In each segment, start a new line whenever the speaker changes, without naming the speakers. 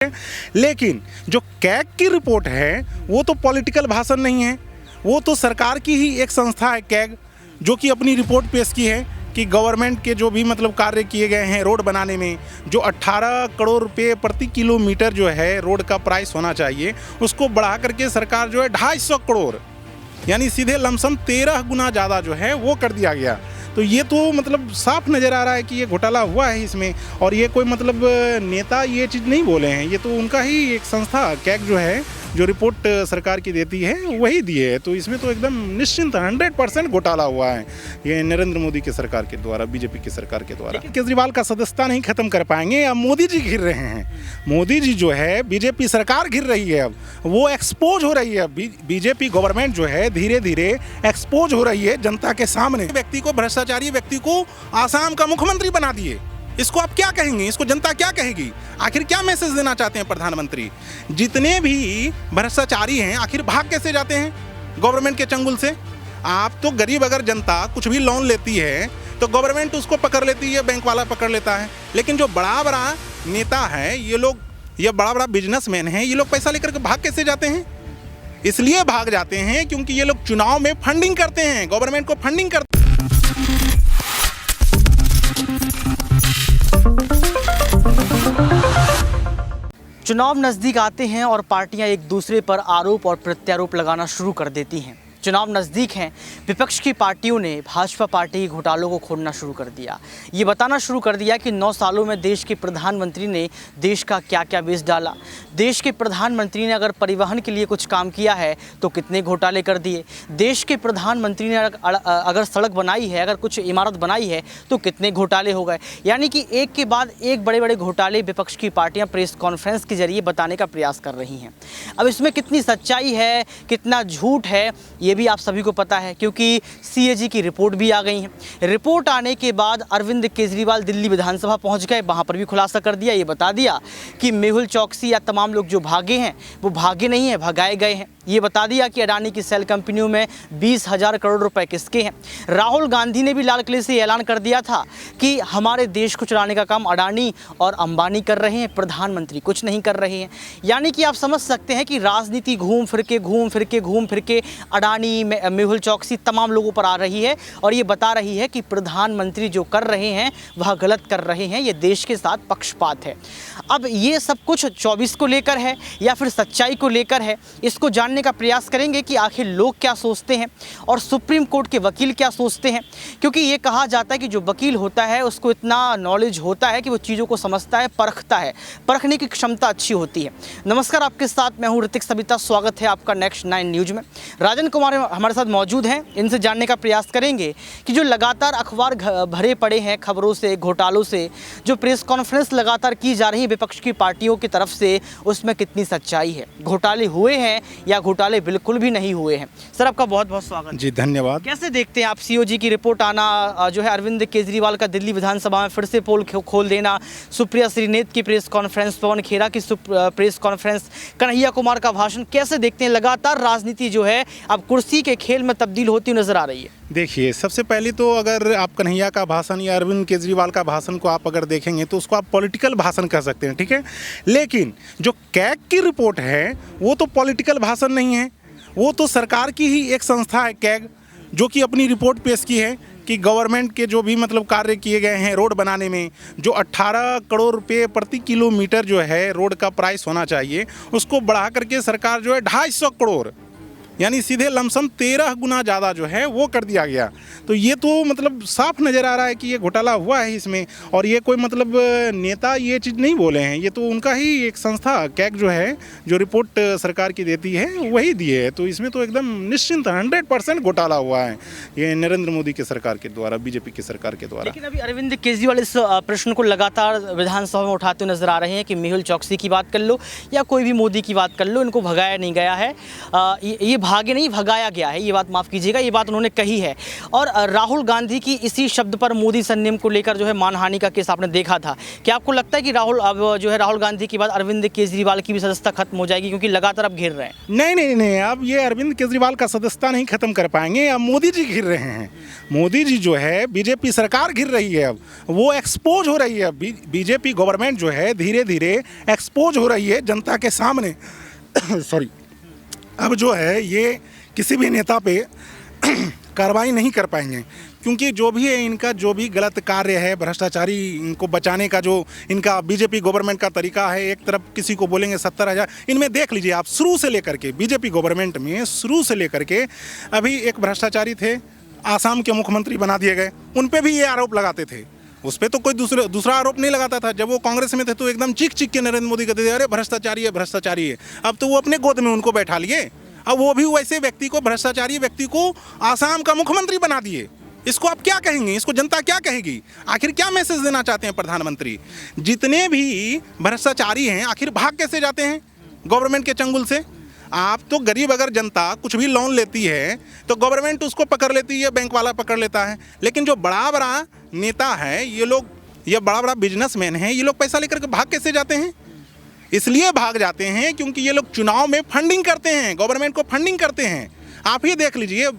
लेकिन जो कैग की रिपोर्ट है वो तो पॉलिटिकल भाषण नहीं है, वो तो सरकार की ही एक संस्था है कैग, जो कि अपनी रिपोर्ट पेश की है कि गवर्नमेंट के जो भी मतलब कार्य किए गए हैं रोड बनाने में, जो 18 करोड़ रुपए प्रति किलोमीटर जो है रोड का प्राइस होना चाहिए, उसको बढ़ा करके सरकार जो है 250 करोड़ यानी सीधे लमसम 13 गुना ज़्यादा जो है वो कर दिया गया। तो ये तो मतलब साफ नज़र आ रहा है कि ये घोटाला हुआ है इसमें, और ये कोई मतलब नेता ये चीज़ नहीं बोले हैं, ये तो उनका ही एक संस्था कैग जो है जो रिपोर्ट सरकार की देती है वही दी है। तो इसमें तो एकदम निश्चिंत 100% घोटाला हुआ है ये नरेंद्र मोदी की सरकार के द्वारा, बीजेपी की सरकार के द्वारा। केजरीवाल का सदस्यता नहीं खत्म कर पाएंगे, अब मोदी जी घिर रहे हैं। मोदी जी जो है बीजेपी सरकार घिर रही है, अब वो एक्सपोज हो रही है। बीजेपी गवर्नमेंट जो है धीरे धीरे एक्सपोज हो रही है जनता के सामने। व्यक्ति को, भ्रष्टाचारी व्यक्ति को आसाम का मुख्यमंत्री बना दिए, इसको आप क्या कहेंगे? इसको जनता क्या कहेगी? आखिर क्या मैसेज देना चाहते हैं प्रधानमंत्री? जितने भी भ्रष्टाचारी हैं आखिर भाग कैसे जाते हैं गवर्नमेंट के चंगुल से? आप तो गरीब, अगर जनता कुछ भी लोन लेती है तो गवर्नमेंट उसको पकड़ लेती है, बैंक वाला पकड़ लेता है। लेकिन जो बड़ा बड़ा नेता है ये लोग, ये बड़ा बड़ा बिजनेसमैन हैं, ये लोग पैसा लेकर के भाग कैसे जाते हैं? इसलिए भाग जाते हैं क्योंकि ये लोग चुनाव में फंडिंग करते हैं, गवर्नमेंट को फंडिंग करते हैं।
चुनाव नज़दीक आते हैं और पार्टियां एक दूसरे पर आरोप और प्रत्यारोप लगाना शुरू कर देती हैं। चुनाव नज़दीक हैं, विपक्ष की पार्टियों ने भाजपा पार्टी के घोटालों को खोलना शुरू कर दिया। ये बताना शुरू कर दिया कि 9 सालों में देश के प्रधानमंत्री ने देश का क्या क्या बेच डाला। देश के प्रधानमंत्री ने अगर परिवहन के लिए कुछ काम किया है तो कितने घोटाले कर दिए। देश के प्रधानमंत्री ने अगर सड़क बनाई है, अगर कुछ इमारत बनाई है तो कितने घोटाले हो गए। यानी कि एक के बाद एक बड़े बड़े घोटाले विपक्ष की पार्टियाँ प्रेस कॉन्फ्रेंस के जरिए बताने का प्रयास कर रही हैं। अब इसमें कितनी सच्चाई है, कितना झूठ है, ये भी आप सभी को पता है, क्योंकि सीएजी की रिपोर्ट भी आ गई है। रिपोर्ट आने के बाद अरविंद केजरीवाल दिल्ली विधानसभा पहुंच गए, वहां पर भी खुलासा कर दिया, ये बता दिया कि मेहुल चौकसी या तमाम लोग जो भागे हैं वो भागे नहीं हैं, भगाए गए हैं। ये बता दिया कि अडानी की सेल कंपनियों में 20,000 करोड़ रुपए किसके हैं। राहुल गांधी ने भी लाल किले से ऐलान कर दिया था कि हमारे देश को चलाने का काम अडानी और अंबानी कर रहे हैं, प्रधानमंत्री कुछ नहीं कर रहे हैं। यानी कि आप समझ सकते हैं कि राजनीति घूम फिर के अडानी, मेहुल चौकसी तमाम लोगों पर आ रही है और ये बता रही है कि प्रधानमंत्री जो कर रहे हैं वह गलत कर रहे हैं, ये देश के साथ पक्षपात है। अब ये सब कुछ 24 को लेकर है या फिर सच्चाई को लेकर है, इसको जानने का प्रयास करेंगे कि आखिर लोग क्या सोचते हैं और सुप्रीम कोर्ट के वकील क्या सोचते हैं। क्योंकि ये कहा जाता है कि जो वकील होता है उसको इतना नॉलेज होता है कि वो चीज़ों को समझता है, परखता है, परखने की क्षमता अच्छी होती है। नमस्कार, आपके साथ मैं हूँ ऋतिक सबिता, स्वागत है आपका नेक्स्ट 9 न्यूज़ में। राजन कुमार हमारे साथ मौजूद हैं, इनसे जानने का प्रयास करेंगे कि जो लगातार अखबार भरे पड़े हैं खबरों से, घोटालों से, जो प्रेस कॉन्फ्रेंस लगातार की जा रही है विपक्ष की पार्टियों की तरफ से, उसमें कितनी सच्चाई है। घोटाले हुए हैं या घोटाले बिल्कुल भी नहीं हुए हैं। सर, आपका बहुत बहुत स्वागत
जी, धन्यवाद।
कैसे देखते हैं आप सीओजी की रिपोर्ट आना, जो है अरविंद केजरीवाल का दिल्ली विधानसभा में फिर से पोल खोल देना, सुप्रिया श्रीनेत की प्रेस कॉन्फ्रेंस, पवन खेरा की प्रेस कॉन्फ्रेंस, कन्हैया कुमार का भाषण, कैसे देखते हैं? लगातार राजनीति जो है अब कुर्सी के खेल में तब्दील होती नजर आ रही है।
देखिए, सबसे पहले तो अगर आप कन्हैया का भाषण या अरविंद केजरीवाल का भाषण को आप अगर देखेंगे तो उसको आप पॉलिटिकल भाषण कह सकते हैं, ठीक है। लेकिन जो कैग की रिपोर्ट है वो तो पॉलिटिकल भाषण नहीं है, वो तो सरकार की ही एक संस्था है कैग, जो कि अपनी रिपोर्ट पेश की है कि गवर्नमेंट के जो भी मतलब कार्य किए गए हैं रोड बनाने में, जो 18 करोड़ रुपए प्रति किलोमीटर जो है रोड का प्राइस होना चाहिए, उसको बढ़ा करके सरकार जो है 250 करोड़ यानी सीधे लमसम 13 गुना ज़्यादा जो है वो कर दिया गया। तो ये तो मतलब साफ नज़र आ रहा है कि ये घोटाला हुआ है इसमें, और ये कोई मतलब नेता ये चीज़ नहीं बोले हैं, ये तो उनका ही एक संस्था कैग जो है जो रिपोर्ट सरकार की देती है वही दी है। तो इसमें तो एकदम निश्चिंत 100% घोटाला हुआ है ये नरेंद्र मोदी की सरकार के द्वारा, बीजेपी की सरकार के द्वारा।
लेकिन अभी अरविंद केजरीवाल इस प्रश्न को लगातार विधानसभा में उठाते हुए नजर आ रहे हैं कि मेहुल चौकसी की बात कर लो या कोई भी मोदी की बात कर लो, इनको भगाया नहीं गया है। ये भागे नहीं, भगाया गया है, ये बात माफ़ कीजिएगा, ये बात उन्होंने कही है। और राहुल गांधी की इसी शब्द पर मोदी संयम को लेकर जो है मानहानि का केस आपने देखा था। क्या आपको लगता है कि राहुल गांधी के बाद अरविंद केजरीवाल की भी सदस्यता खत्म हो जाएगी, क्योंकि लगातार अब घिर रहे हैं?
नहीं, अब ये अरविंद केजरीवाल का सदस्यता नहीं खत्म कर पाएंगे। अब मोदी जी घिर रहे हैं। मोदी जी जो है, बीजेपी सरकार घिर रही है, अब वो एक्सपोज हो रही है। बीजेपी गवर्नमेंट जो है धीरे धीरे एक्सपोज हो रही है जनता के सामने। सॉरी, अब जो है ये किसी भी नेता पे कार्रवाई नहीं कर पाएंगे, क्योंकि जो भी है इनका जो भी गलत कार्य है, भ्रष्टाचारी इनको बचाने का जो इनका बीजेपी गवर्नमेंट का तरीका है, एक तरफ किसी को बोलेंगे 70,000, इनमें देख लीजिए आप, शुरू से लेकर के बीजेपी गवर्नमेंट में शुरू से लेकर के अभी एक भ्रष्टाचारी थे, आसाम के मुख्यमंत्री बना दिए गए, उन पे भी ये आरोप लगाते थे। उस पर तो कोई दूसरा आरोप नहीं लगाता था। जब वो कांग्रेस में थे तो एकदम चीख के नरेंद्र मोदी कहते थे अरे भ्रष्टाचारी है। अब तो वो अपने गोद में उनको बैठा लिए, अब वो भी वैसे व्यक्ति को, भ्रष्टाचारी व्यक्ति को आसाम का मुख्यमंत्री बना दिए। इसको आप क्या कहेंगे? इसको जनता क्या कहेगी? आखिर क्या मैसेज देना चाहते हैं प्रधानमंत्री? जितने भी भ्रष्टाचारी हैं आखिर भाग कैसे जाते हैं गवर्नमेंट के चंगुल से? आप तो गरीब, अगर जनता कुछ भी लोन लेती है तो गवर्नमेंट उसको पकड़ लेती है, बैंक वाला पकड़ लेता है। लेकिन जो बड़ा बड़ा नेता है, ये बड़ा बड़ा बिजनेसमैन है, ये लोग पैसा लेकर के भाग कैसे जाते हैं? इसलिए भाग जाते हैं क्योंकि ये लोग चुनाव में फंडिंग करते हैं, गवर्नमेंट को फंडिंग करते हैं। आप ही देख लीजिए,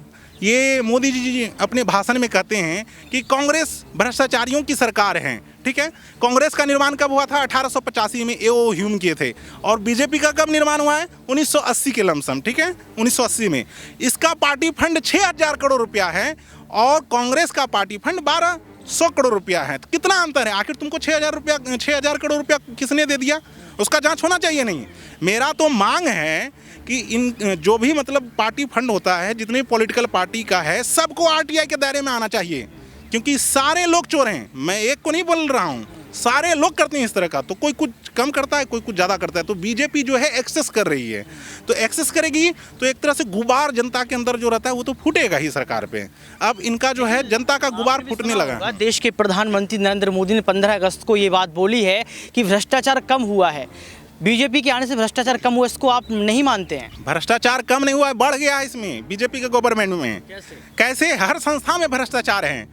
ये मोदी जी अपने भाषण में कहते हैं कि कांग्रेस भ्रष्टाचारियों की सरकार है। ठीक है, कांग्रेस का निर्माण कब हुआ था? 1885 में ए.ओ. ह्यूम किए थे। और बीजेपी का कब निर्माण हुआ है? 1980 के लमसम। ठीक है, 1980 में। इसका पार्टी फंड 6,000 करोड़ रुपया है और कांग्रेस का पार्टी फंड 1,200 करोड़ रुपया है। तो कितना अंतर है? आखिर तुमको 6,000 करोड़ रुपया किसने दे दिया? उसका जांच होना चाहिए नहीं? मेरा तो मांग है कि इन जो भी मतलब पार्टी फंड होता है, जितनी पॉलिटिकल पार्टी का है, सबको आरटीआई के दायरे में आना चाहिए, क्योंकि सारे लोग चोर हैं। मैं एक को नहीं बोल रहा हूँ, सारे लोग करते हैं इस तरह का। तो कोई कुछ कम करता है, कोई कुछ ज़्यादा करता है। तो बीजेपी जो है एक्सेस कर रही है, तो एक्सेस करेगी तो एक तरह से गुबार जनता के अंदर जो रहता है वो तो फूटेगा ही सरकार पे। अब इनका जो है जनता का गुबार फूटने लगा।
देश के प्रधानमंत्री नरेंद्र मोदी ने 15 अगस्त को ये बात बोली है कि भ्रष्टाचार कम हुआ है। बीजेपी के आने से भ्रष्टाचार कम हुआ, इसको आप नहीं मानते हैं?
भ्रष्टाचार कम नहीं हुआ है, बढ़ गया है इसमें बीजेपी के गवर्नमेंट में। कैसे? हर संस्था में भ्रष्टाचार है।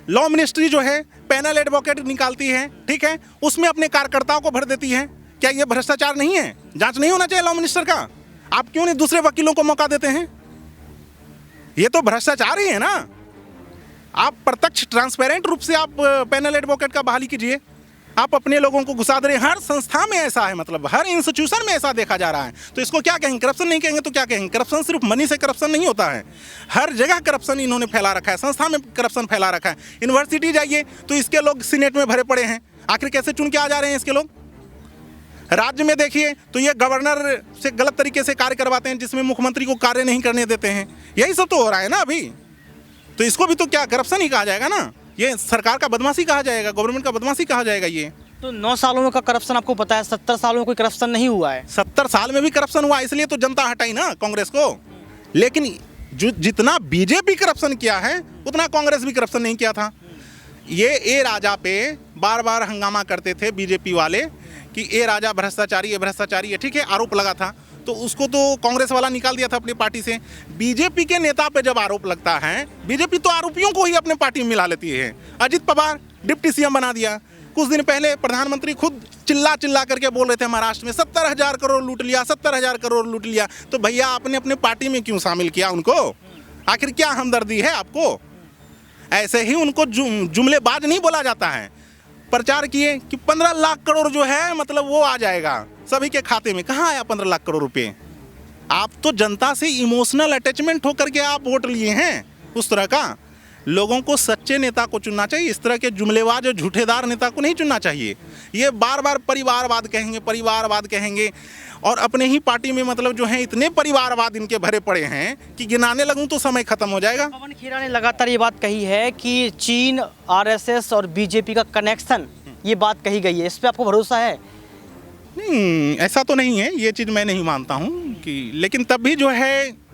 लॉ मिनिस्ट्री जो है पैनल एडवोकेट निकालती है, ठीक है, उसमें अपने कार्यकर्ताओं को भर देती है। क्या ये भ्रष्टाचार नहीं है? जांच नहीं होना चाहिए लॉ मिनिस्टर का? आप क्यों नहीं दूसरे वकीलों को मौका देते हैं? ये तो भ्रष्टाचार ही है ना। आप प्रत्यक्ष ट्रांसपेरेंट रूप से आप पैनल एडवोकेट का बहाली कीजिए। आप अपने लोगों को घुसा दे रहे हैं। हर संस्था में ऐसा है, मतलब हर इंस्टीट्यूशन में ऐसा देखा जा रहा है। तो इसको क्या कहेंगे? करप्शन नहीं कहेंगे तो क्या कहेंगे? करप्शन सिर्फ मनी से करप्शन नहीं होता है, हर जगह करप्शन इन्होंने फैला रखा है, संस्था में करप्शन फैला रखा है। यूनिवर्सिटी जाइए तो इसके लोग सीनेट में भरे पड़े हैं। आखिर कैसे चुन के आ जा रहे हैं इसके लोग? राज्य में देखिए तो ये गवर्नर से गलत तरीके से कार्य करवाते हैं, जिसमें मुख्यमंत्री को कार्य नहीं करने देते हैं। यही सब तो हो रहा है ना अभी। तो इसको भी तो क्या करप्शन ही कहा जाएगा ना? ये सरकार का बदमाशी कहा जाएगा, गवर्नमेंट का बदमाशी कहा जाएगा ये।
तो 9 सालों का करप्शन आपको पता है, 70 सालों में कोई करप्शन नहीं हुआ है।
70 साल में भी करप्शन हुआ, इसलिए तो जनता हटाई ना कांग्रेस को। लेकिन जो जितना बीजेपी करप्शन किया है उतना कांग्रेस भी करप्शन नहीं किया था। ये ए राजा पे बार बार हंगामा करते थे बीजेपी वाले कि ए राजा भ्रष्टाचारी है, ठीक है, आरोप लगा था। तो उसको तो कांग्रेस वाला निकाल दिया था अपनी पार्टी से। बीजेपी के नेता पे जब आरोप लगता है, बीजेपी तो आरोपियों को ही अपने पार्टी में मिला लेती है। अजित पवार डिप्टी सीएम बना दिया। कुछ दिन पहले प्रधानमंत्री खुद चिल्ला करके बोल रहे थे महाराष्ट्र में 70,000 करोड़ लूट लिया, 70,000 करोड़ लूट लिया। तो भैया आपने अपने पार्टी में क्यों शामिल किया उनको? आखिर क्या हमदर्दी है आपको? ऐसे ही उनको जुमलेबाज नहीं बोला जाता है। प्रचार किए कि 15 लाख करोड़ जो है मतलब वो आ जाएगा सभी के खाते में। कहाँ आया 15 लाख करोड़ रुपए? आप तो जनता से इमोशनल अटैचमेंट होकर के आप वोट लिए हैं। उस तरह का लोगों को सच्चे नेता को चुनना चाहिए, इस तरह के जुमलेबाज और झूठेदार नेता को नहीं चुनना चाहिए। ये बार बार परिवारवाद कहेंगे और अपने ही पार्टी में मतलब जो है इतने परिवारवाद इनके भरे पड़े हैं कि गिनाने लगूं तो समय खत्म हो जाएगा।
पवन खेरा ने लगातार ये बात कही है कि चीन, आरएसएस और बीजेपी का कनेक्शन, ये बात कही गई है, इस पर आपको भरोसा है?
नहीं, ऐसा तो नहीं है, ये चीज़ मैं नहीं मानता हूँ कि, लेकिन तब भी जो है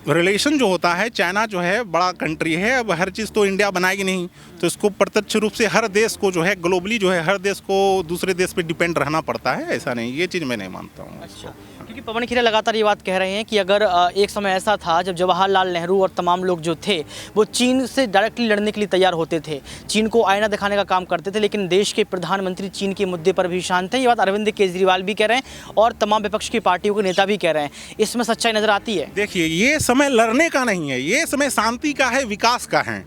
रिलेशन जो होता है, चाइना जो है बड़ा कंट्री है, अब हर चीज़ तो इंडिया बनाएगी नहीं। तो इसको प्रत्यक्ष रूप से हर देश को जो है ग्लोबली जो है हर देश को दूसरे देश पे डिपेंड रहना पड़ता है, ऐसा नहीं, ये चीज़ मैं नहीं मानता हूँ।
अच्छा, क्योंकि पवन खेरा लगातार ये बात कह रहे हैं कि अगर एक समय ऐसा था जब जवाहरलाल नेहरू और तमाम लोग जो थे वो चीन से डायरेक्टली लड़ने के लिए तैयार होते थे, चीन को आईना दिखाने का काम करते थे, लेकिन देश के प्रधानमंत्री चीन के मुद्दे पर भी शांत हैं। ये बात अरविंद केजरीवाल भी कह रहे हैं और तमाम विपक्ष की पार्टियों के नेता भी कह रहे हैं। इसमें सच्चाई नजर आती है?
देखिए, ये समय लड़ने का नहीं है, ये समय शांति का है, विकास का है।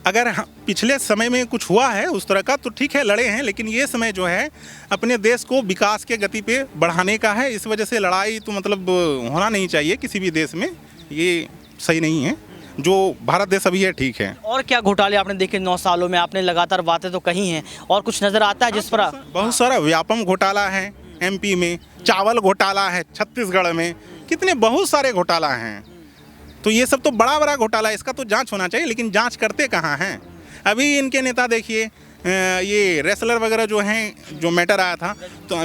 अगर पिछले समय में कुछ हुआ है उस तरह का तो ठीक है, लड़े हैं, लेकिन ये समय जो है अपने देश को विकास के गति पे बढ़ाने का है। इस वजह से लड़ाई तो मतलब होना नहीं चाहिए किसी भी देश में, ये सही नहीं है। जो भारत देश अभी है ठीक है।
और क्या घोटाले आपने देखे 9 सालों में? आपने लगातार बातें तो कही हैं, और कुछ नज़र आता है जिस पर?
बहुत सारा व्यापम घोटाला है MP में, चावल घोटाला है छत्तीसगढ़ में, कितने बहुत सारे घोटाला हैं। तो ये सब तो बड़ा बड़ा घोटाला है, इसका तो जांच होना चाहिए, लेकिन जांच करते कहाँ हैं? अभी इनके नेता देखिए, ये रेसलर वगैरह जो हैं, जो मैटर आया था तो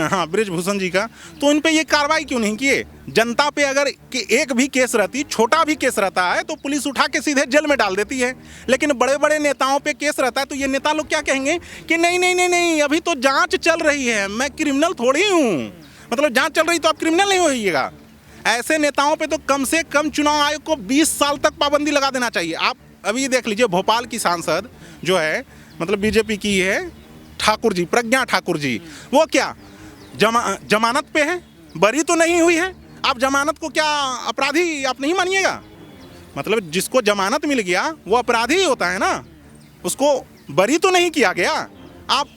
हाँ ब्रिजभूषण जी का, तो इन पे ये कार्रवाई क्यों नहीं किए? जनता पे अगर कि एक भी केस रहती, छोटा भी केस रहता है तो पुलिस उठा के सीधे जेल में डाल देती है, लेकिन बड़े बड़े नेताओं पे केस रहता है तो ये नेता लोग क्या कहेंगे कि नहीं नहीं नहीं नहीं अभी तो जाँच चल रही है, मैं क्रिमिनल थोड़ी हूँ, मतलब जाँच चल रही तो आप क्रिमिनल नहीं होइएगा। ऐसे नेताओं पे तो कम से कम चुनाव आयोग को 20 साल तक पाबंदी लगा देना चाहिए। आप अभी देख लीजिए, भोपाल की सांसद जो है मतलब बीजेपी की है, ठाकुर जी, प्रज्ञा ठाकुर जी, वो क्या जमानत पे है, बरी तो नहीं हुई है। आप जमानत को क्या अपराधी आप नहीं मानिएगा? मतलब जिसको जमानत मिल गया वो अपराधी ही होता है ना, उसको बरी तो नहीं किया गया। आप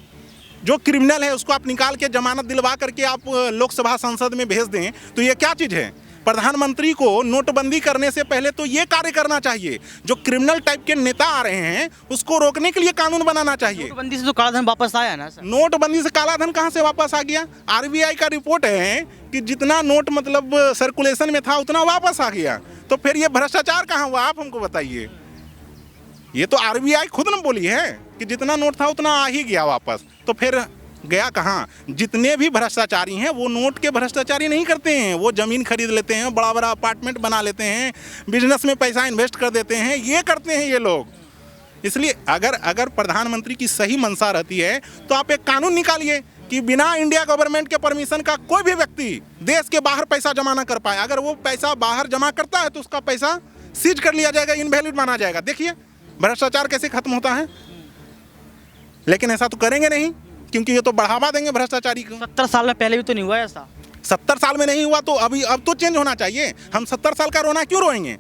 जो क्रिमिनल है उसको आप निकाल के जमानत दिलवा करके आप लोकसभा संसद में भेज दें, तो ये क्या चीज़ है? प्रधानमंत्री को नोटबंदी करने से पहले तो ये कार्य करना चाहिए, जो क्रिमिनल टाइप के नेता आ रहे हैं उसको रोकने के लिए कानून बनाना चाहिए।
नोटबंदी से तो काला धन वापस आया ना सर?
नोटबंदी से काला धन कहाँ से वापस आ गया? RBI का रिपोर्ट है कि जितना नोट मतलब सर्कुलेशन में था उतना वापस आ गया, तो फिर ये भ्रष्टाचार कहाँ हुआ? आप हमको बताइए। ये तो RBI खुद न बोली है कि जितना नोट था उतना आ ही गया वापस, तो फिर गया कहाँ? जितने भी भ्रष्टाचारी हैं वो नोट के भ्रष्टाचारी नहीं करते हैं, वो ज़मीन खरीद लेते हैं, बड़ा बड़ा अपार्टमेंट बना लेते हैं, बिजनेस में पैसा इन्वेस्ट कर देते हैं, ये करते हैं ये लोग। इसलिए अगर प्रधानमंत्री की सही मंशा रहती है तो आप एक कानून निकालिए कि बिना इंडिया गवर्नमेंट के परमिशन का कोई भी व्यक्ति देश के बाहर पैसा जमा ना कर पाए। अगर वो पैसा बाहर जमा करता है तो उसका पैसा सीज कर लिया जाएगा, इनवैलिड माना जाएगा। देखिए भ्रष्टाचार कैसे खत्म होता है, लेकिन ऐसा तो करेंगे नहीं, क्योंकि ये तो बढ़ावा देंगे भ्रष्टाचारी को।
70 साल में पहले भी तो नहीं हुआ ऐसा?
70 साल में नहीं हुआ तो अब तो चेंज होना चाहिए। हम 70 साल का रोना क्यों रोएंगे?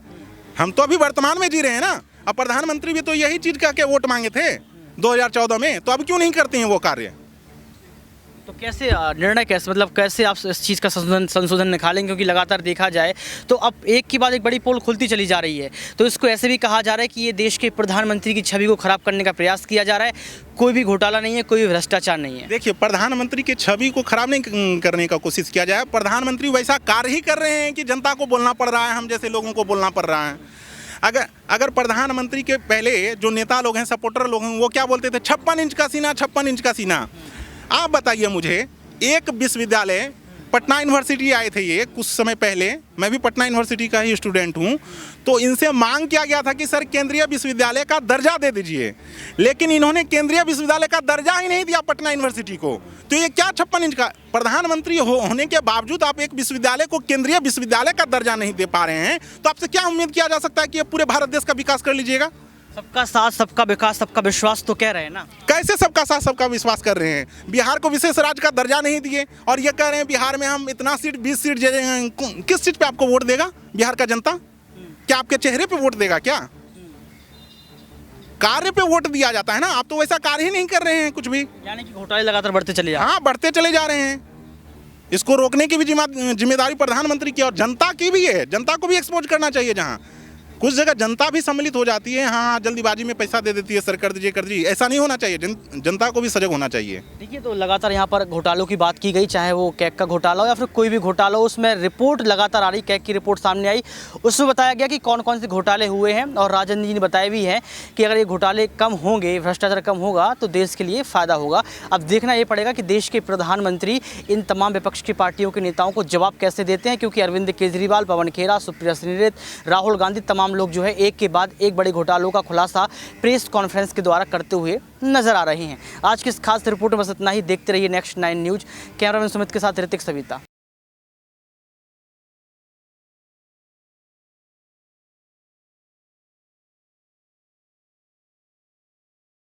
हम तो अभी वर्तमान में जी रहे हैं ना। अब प्रधानमंत्री भी तो यही चीज़ का के वोट मांगे थे 2014 में, तो अब क्यों नहीं करते हैं वो कार्य?
तो कैसे निर्णय कैसे, मतलब कैसे आप इस चीज़ का संशोधन निकालेंगे? क्योंकि लगातार देखा जाए तो अब एक के बाद एक बड़ी पोल खुलती चली जा रही है, तो इसको ऐसे भी कहा जा रहा है कि ये देश के प्रधानमंत्री की छवि को खराब करने का प्रयास किया जा रहा है। कोई भी घोटाला नहीं है, कोई भी भ्रष्टाचार नहीं है।
देखिए, प्रधानमंत्री की छवि को खराब नहीं करने का कोशिश किया जाए। प्रधानमंत्री वैसा कार्य ही कर रहे हैं कि जनता को बोलना पड़ रहा है, हम जैसे लोगों को बोलना पड़ रहा है। अगर प्रधानमंत्री के पहले जो नेता लोग हैं, सपोर्टर लोग हैं, वो क्या बोलते थे? 56 इंच का सीना, 56 इंच का सीना। आप बताइए मुझे, एक विश्वविद्यालय पटना यूनिवर्सिटी आए थे ये कुछ समय पहले, मैं भी पटना यूनिवर्सिटी का ही स्टूडेंट हूँ, तो इनसे मांग किया गया था कि सर केंद्रीय विश्वविद्यालय का दर्जा दे दीजिए, लेकिन इन्होंने केंद्रीय विश्वविद्यालय का दर्जा ही नहीं दिया पटना यूनिवर्सिटी को। तो ये क्या 56 इंच का? प्रधानमंत्री होने के बावजूद आप एक विश्वविद्यालय को केंद्रीय विश्वविद्यालय का दर्जा नहीं दे पा रहे हैं, तो आपसे क्या उम्मीद किया जा सकता है कि पूरे भारत देश का विकास कर लीजिएगा?
सबका साथ, सबका विकास, सबका विश्वास तो कह रहे हैं ना।
कैसे सबका साथ सबका विश्वास कर रहे हैं? बिहार को विशेष राज्य का दर्जा नहीं दिए और ये कह रहे हैं बिहार में हम इतना सीट 20 सीट किस सीट पे आपको वोट देगा बिहार का जनता? क्या आपके चेहरे पे वोट देगा? क्या कार्य पे वोट दिया जाता है ना? आप तो वैसा कार्य ही नहीं कर रहे हैं कुछ भी।
यानी कि घोटाले लगातार बढ़ते चले जा रहे हैं।
हाँ, बढ़ते चले जा रहे हैं। इसको रोकने की भी जिम्मेदारी प्रधानमंत्री की और जनता की भी है। जनता को भी एक्सपोज करना चाहिए। जहाँ कुछ जगह जनता भी सम्मिलित हो जाती है, हाँ जल्दीबाजी में पैसा दे देती है, सर कर दीजिए कर दीजिए, ऐसा नहीं होना चाहिए। जनता को भी सजग होना चाहिए।
देखिए, तो लगातार यहाँ पर घोटालों की बात की गई, चाहे वो कैग का घोटाला हो या फिर कोई भी घोटाला हो, उसमें रिपोर्ट लगातार आ रही। कैग की रिपोर्ट सामने आई, उसमें बताया गया कि कौन कौन से घोटाले हुए हैं, और राजन जी ने बताया भी है कि अगर ये घोटाले कम होंगे, भ्रष्टाचार कम होगा तो देश के लिए फ़ायदा होगा। अब देखना ये पड़ेगा कि देश के प्रधानमंत्री इन तमाम विपक्ष की पार्टियों के नेताओं को जवाब कैसे देते हैं, क्योंकि अरविंद केजरीवाल, पवन खेरा, सुप्रिया श्रीनेत, राहुल गांधी, तमाम तमाम लोग जो है एक के बाद एक बड़े घोटालों का खुलासा प्रेस कॉन्फ्रेंस के द्वारा करते हुए नजर आ रहे हैं। आज की इस खास रिपोर्ट में बस इतना ही। देखते रहिए नेक्स्ट 9 न्यूज़। कैमरामैन सुमित के साथ ऋतिक सविता।